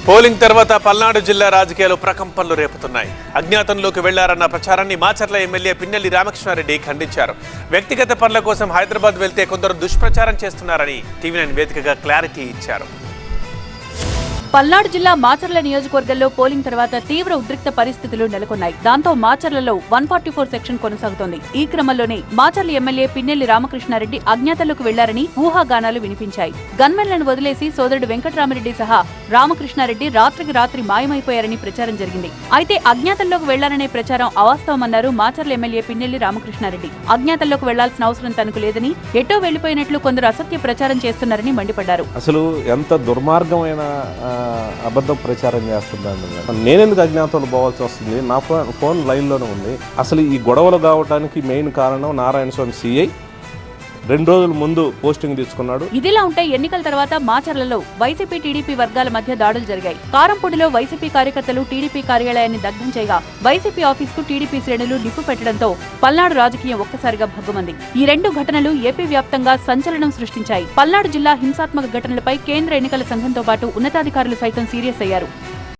Polling తర్వాత పల్నాడు జిల్లా రాజకీయాలు ప్రకంపనలు రేపుతున్నాయి. అజ్ఞాతంలోకి వెళ్లారన్న ప్రచారాన్ని మాచర్ల ఎమ్మెల్యే పిన్నెల్లి రామకృష్ణారెడ్డి ఖండించారు. వ్యక్తిగత పనుల కోసం హైదరాబాద్ వెళ్తే కొందరు దుష్ప్రచారం చేస్తున్నారని టీవీ9 వేదికగా క్లారిటీ ఇచ్చారు. పల్నాడు జిల్లా మాచర్ల నియోజకవర్గంలో పోలింగ్ తర్వాత తీవ్ర ఉద్రిక్త పరిస్థితులు నెలకొన్నాయి. దాంతో మాచర్లలో 144 సెక్షన్ కొనసాగుతోంది. ఈ క్రమంలోనే మాచర్ల ఎమ్మెల్యే పిన్నెల్లి రామకృష్ణారెడ్డి అజ్ఞాతంలోకి వెళ్లారని ఊహాగానాలు వినిపించాయి. గన్మెన్లను వదిలేసి సోదరుడు వెంకటరామరెడ్డి సహా రామకృష్ణారెడ్డి రాత్రికి రాత్రి మాయమైపోయారని ప్రచారం జరిగింది. అయితే అజ్ఞాతంలోకి వెళ్లారనే ప్రచారం అవాస్తవమన్నారు మాచర్ల ఎమ్మెల్యే పిన్నెల్లి రామకృష్ణారెడ్డి. అజ్ఞాతంలోకి వెళ్లాల్సిన అవసరం తనకు లేదని, ఎటో వెళ్లిపోయినట్లు కొందరు అసత్య ప్రచారం చేస్తున్నారని మండిపడ్డారు. అసలు ఎంత దుర్మార్గమైన అబద్ధం ప్రచారం చేస్తుందండి. నేనెందుకు అజ్ఞాతంలో పోవాల్సి వస్తుంది? నా ఫోన్ లైన్లోనే ఉంది. అసలు ఈ గొడవలు కావడానికి మెయిన్ కారణం నారాయణస్వామి సిఐ 2 రోజుల ముందు పోస్టింగ్ తీసుకున్నాడు. ఇదిలా ఉంటే ఎన్నికల తర్వాత మాచర్లలో వైసీపీ టీడీపీ వర్గాల మధ్య దాడులు జరిగాయి. కారంపూడిలో వైసీపీ కార్యకర్తలు టీడీపీ కార్యాలయాన్ని దగ్ధం చేయగా వైసీపీ ఆఫీసుకు టీడీపీ శ్రేణులు నిప్పు పెట్టడంతో పల్నాడు రాజకీయం ఒక్కసారిగా భగ్గుమంది. ఈ 2 ఘటనలు ఏపీ వ్యాప్తంగా సంచలనం సృష్టించాయి. పల్నాడు జిల్లా హింసాత్మక ఘటనలపై కేంద్ర ఎన్నికల సంఘంతో పాటు ఉన్నతాధికారులు సైతం సీరియస్ అయ్యారు.